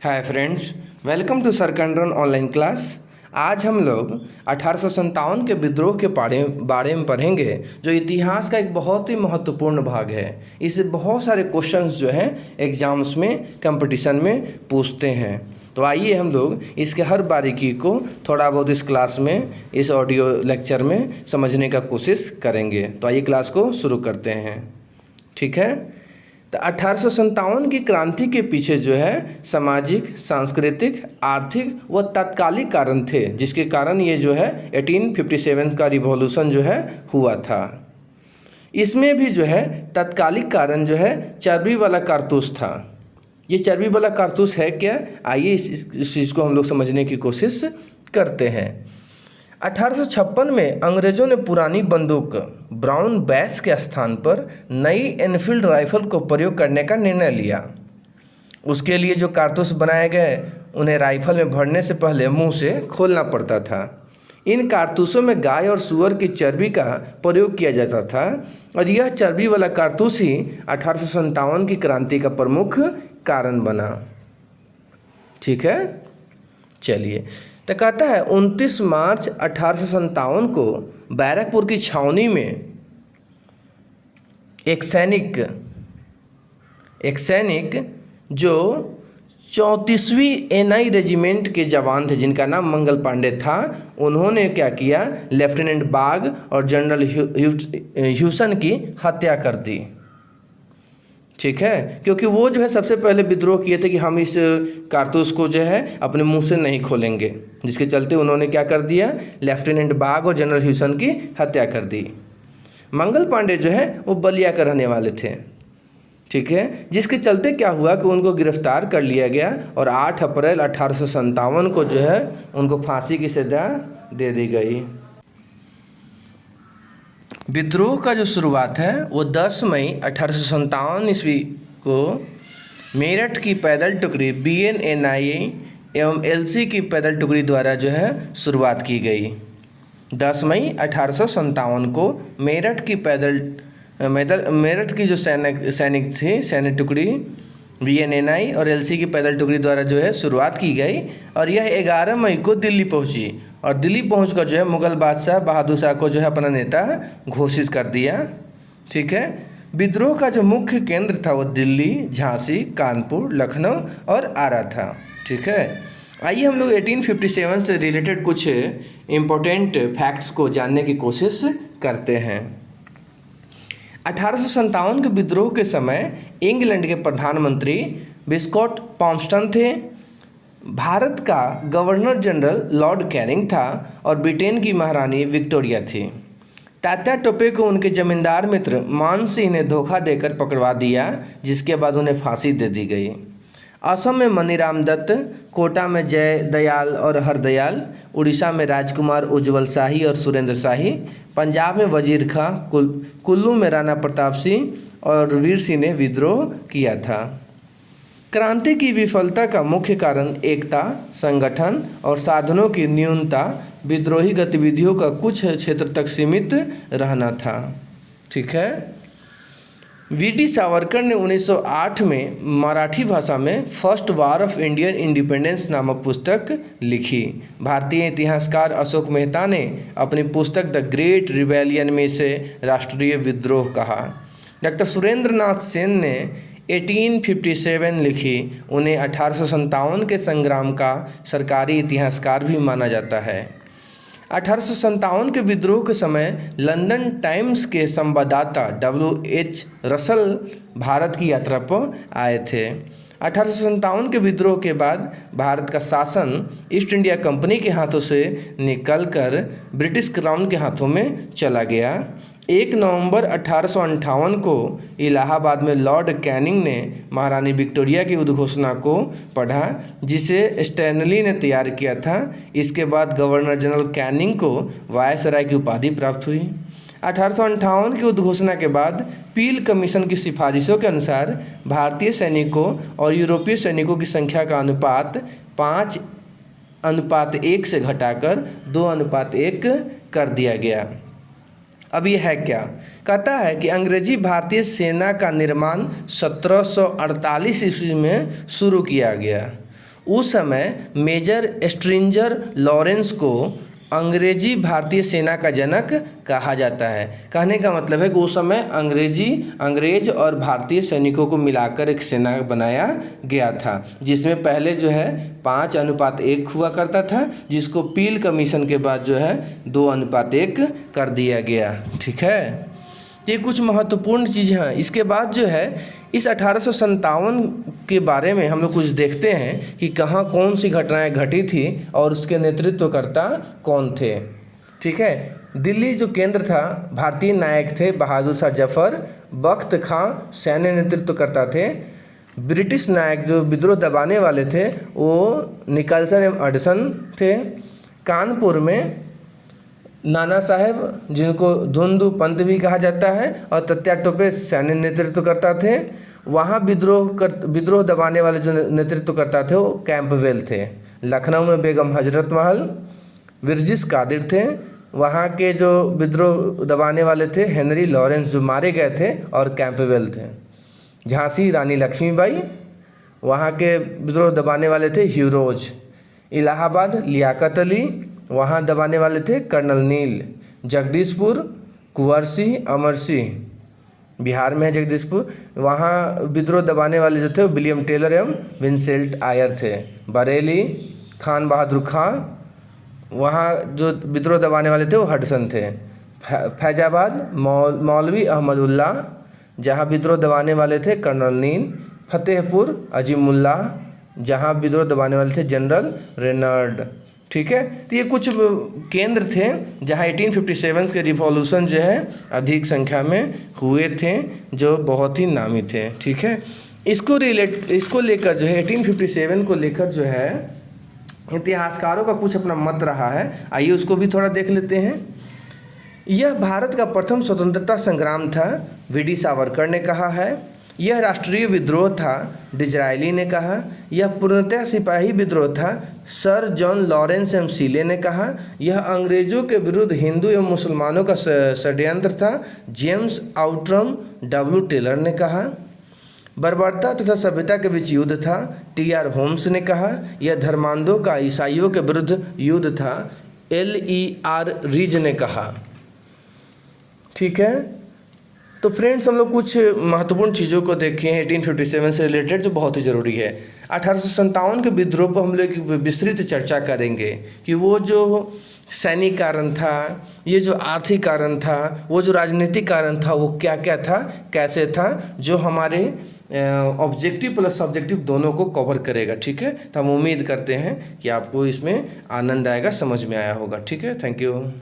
Hi friends, welcome to सरकंडरन online class. आज हम लोग 1857 के विद्रोह के बारे में पढ़ेंगे, जो इतिहास का एक बहुत ही महत्वपूर्ण भाग है। इससे बहुत सारे क्वेश्चंस जो हैं एग्जाम्स में, कंपटीशन में पूछते हैं। तो आइए हम लोग इसके हर बारीकी को थोड़ा बहुत इस क्लास में, इस ऑडियो लेक्चर में समझने का कोशिश करेंगे। तो आइए क्लास को शुरू करते हैं, ठीक है। तो 1857 की क्रांति के पीछे जो है सामाजिक, सांस्कृतिक, आर्थिक व तात्कालिक कारण थे, जिसके कारण ये जो है 1857 का रिवॉल्यूशन जो है हुआ था। इसमें भी जो है तात्कालिक कारण जो है चर्बी वाला कारतूस था। ये चर्बी वाला कारतूस है क्या? आइए इस चीज़ को हम लोग समझने की कोशिश करते हैं। 1856 में अंग्रेज़ों ने पुरानी बंदूक ब्राउन बैस के स्थान पर नई एनफील्ड राइफल को प्रयोग करने का निर्णय लिया। उसके लिए जो कारतूस बनाए गए, उन्हें राइफल में भरने से पहले मुंह से खोलना पड़ता था। इन कारतूसों में गाय और सूअर की चर्बी का प्रयोग किया जाता था, और यह चर्बी वाला कारतूस ही 1857 की क्रांति का प्रमुख कारण बना। ठीक है, चलिए। तो कहता है 29 मार्च 1857 को बैरकपुर की छावनी में एक सैनिक जो 34वीं एनआई रेजिमेंट के जवान थे, जिनका नाम मंगल पांडे था, उन्होंने क्या किया, लेफ्टिनेंट बाग और जनरल ह्यूसन की हत्या कर दी। ठीक है, क्योंकि वो जो है सबसे पहले विद्रोह किए थे कि हम इस कारतूस को जो है अपने मुंह से नहीं खोलेंगे, जिसके चलते उन्होंने क्या कर दिया, लेफ्टिनेंट बाग और जनरल ह्यूसन की हत्या कर दी। मंगल पांडे जो है वो बलिया के रहने वाले थे। ठीक है, जिसके चलते क्या हुआ कि उनको गिरफ्तार कर लिया गया और 8 अप्रैल 1857 को जो है उनको फांसी की सजा दे दी गई। विद्रोह का जो शुरुआत है वो 10 मई 1857 ईस्वी को मेरठ की पैदल टुकड़ी BNNIA एवं LC की पैदल टुकड़ी द्वारा जो है शुरुआत की गई। 10 मई 1857 को मेरठ की जो सैनिक थे, सैनिक टुकड़ी BNNI और LC की पैदल टुकड़ी द्वारा जो है शुरुआत की गई, और यह 11 मई को दिल्ली पहुंची, और दिल्ली पहुंचकर जो है मुग़ल बादशाह बहादुर शाह को जो है अपना नेता घोषित कर दिया। ठीक है, विद्रोह का जो मुख्य केंद्र था वो दिल्ली, झांसी, कानपुर, लखनऊ और आरा था। ठीक है, आइए हम लोग 1857 से रिलेटेड कुछ इम्पोर्टेंट फैक्ट्स को जानने की कोशिश करते हैं। 1857 के विद्रोह के समय इंग्लैंड के प्रधानमंत्री विस्कॉट पॉम्पटन थे, भारत का गवर्नर जनरल लॉर्ड कैनिंग था, और ब्रिटेन की महारानी विक्टोरिया थी। तात्या टोपे को उनके जमींदार मित्र मान सिंह ने धोखा देकर पकड़वा दिया, जिसके बाद उन्हें फांसी दे दी गई। असम में मनीराम दत्त, कोटा में जय दयाल और हरदयाल, उड़ीसा में राजकुमार उज्ज्वल शाही और सुरेंद्र शाही, पंजाब में वजीर खां, कुल्लू में राणा प्रताप सिंह और वीर सिंह ने विद्रोह किया था। क्रांति की विफलता का मुख्य कारण एकता, संगठन और साधनों की न्यूनता, विद्रोही गतिविधियों का कुछ क्षेत्र तक सीमित रहना था। ठीक है, वीटी सावरकर ने 1908 में मराठी भाषा में first war of Indian independence नामक पुस्तक लिखी। भारतीय इतिहासकार अशोक मेहता ने अपनी पुस्तक द ग्रेट रिबेलियन में इसे राष्ट्रीय विद्रोह कहा। डॉक्टर सुरेंद्र नाथ सेन ने 1857 लिखी। उन्हें 1857 के संग्राम का सरकारी इतिहासकार भी माना जाता है। 1857 के विद्रोह के समय लंदन टाइम्स के संवाददाता WH रसल भारत की यात्रा पर आए थे। 1857 के विद्रोह के बाद भारत का शासन ईस्ट इंडिया कंपनी के हाथों से निकलकर ब्रिटिश क्राउन के हाथों में चला गया। 1 नवंबर 1858 को इलाहाबाद में लॉर्ड कैनिंग ने महारानी विक्टोरिया की उद्घोषणा को पढ़ा, जिसे स्टैनली ने तैयार किया था। इसके बाद गवर्नर जनरल कैनिंग को वायसराय की उपाधि प्राप्त हुई। 1858 की उद्घोषणा के बाद पील कमीशन की सिफारिशों के अनुसार भारतीय सैनिकों और यूरोपीय सैनिकों की संख्या का अनुपात 5:1 से घटाकर 2:1 कर दिया गया। अब ये है क्या? कहता है कि अंग्रेजी भारतीय सेना का निर्माण 1748 ईस्वी में शुरू किया गया। उस समय मेजर स्ट्रिंजर लॉरेंस को अंग्रेजी भारतीय सेना का जनक कहा जाता है। कहने का मतलब है कि उस समय अंग्रेज और भारतीय सैनिकों को मिलाकर एक सेना बनाया गया था, जिसमें पहले जो है 5:1 हुआ करता था, जिसको पील कमीशन के बाद जो है 2:1 कर दिया गया। ठीक है, ये कुछ महत्वपूर्ण चीज़ें हैं। इसके बाद जो है इस 1857 के बारे में हम लोग कुछ देखते हैं कि कहाँ कौन सी घटनाएं घटी थी और उसके नेतृत्वकर्ता कौन थे। ठीक है, दिल्ली जो केंद्र था, भारतीय नायक थे बहादुर शाह जफर, बख्त खां सैन्य नेतृत्वकर्ता थे। ब्रिटिश नायक जो विद्रोह दबाने वाले थे वो निकलसन एवं अडसन थे। कानपुर में नाना साहेब, जिनको धुंधु पंत भी कहा जाता है, और तत्या टोपे सैन्य नेतृत्व करता थे। वहाँ विद्रोह दबाने वाले जो नेतृत्व करता थे वो कैंपवेल थे। लखनऊ में बेगम हजरत महल, विरजिस कादिर थे। वहाँ के जो विद्रोह दबाने वाले थे हेनरी लॉरेंस जो मारे गए थे, और कैंपवेल थे। झांसी रानी लक्ष्मीबाई, वहाँ के विद्रोह दबाने वाले थे ह्यूरोज। इलाहाबाद लियाकत अली, वहाँ दबाने वाले थे कर्नल नील। जगदीशपुर कुंवर सिंह अमर सिंह, बिहार में है जगदीशपुर, वहाँ विद्रोह दबाने वाले जो थे वो विलियम टेलर एवं विंसेंट आयर थे। बरेली खान बहादुर खां, वहाँ जो विद्रोह दबाने वाले थे वो हडसन थे। फैजाबाद मौलवी अहमदुल्ला, जहाँ विद्रोह दबाने वाले थे कर्नल नील। फतेहपुर अजीमुल्ला, जहाँ विद्रोह दबाने वाले थे जनरल रेनर्ड। ठीक है, तो ये कुछ केंद्र थे जहाँ 1857 के रिवॉल्यूशन जो है अधिक संख्या में हुए थे, जो बहुत ही नामी थे। ठीक है, इसको लेकर जो है 1857 को लेकर जो है इतिहासकारों का कुछ अपना मत रहा है। आइए उसको भी थोड़ा देख लेते हैं। यह भारत का प्रथम स्वतंत्रता संग्राम था, वी.डी. सावरकर ने कहा है। यह राष्ट्रीय विद्रोह था, डिजरायली ने कहा। यह पूर्णतः सिपाही विद्रोह था, सर जॉन लॉरेंस एम सीले ने कहा। यह अंग्रेजों के विरुद्ध हिंदू एवं मुसलमानों का षड्यंत्र था, जेम्स आउट्रम डब्ल्यू टेलर ने कहा। बर्बरता तथा सभ्यता के बीच युद्ध था, टी.आर. होम्स ने कहा। यह धर्मांधों का ईसाइयों के विरुद्ध युद्ध था, L.E.R. रीज ने कहा। ठीक है, तो फ्रेंड्स हम लोग कुछ महत्वपूर्ण चीज़ों को देखे हैं 1857 से रिलेटेड, जो बहुत ही ज़रूरी है। 1857 के विद्रोह पर हम लोग विस्तृत चर्चा करेंगे कि वो जो सैनिक कारण था, ये जो आर्थिक कारण था, वो जो राजनीतिक कारण था, वो क्या क्या था, कैसे था, जो हमारे ऑब्जेक्टिव प्लस सब्जेक्टिव दोनों को कवर करेगा। ठीक है, तो हम उम्मीद करते हैं कि आपको इसमें आनंद आएगा, समझ में आया होगा। ठीक है, थैंक यू।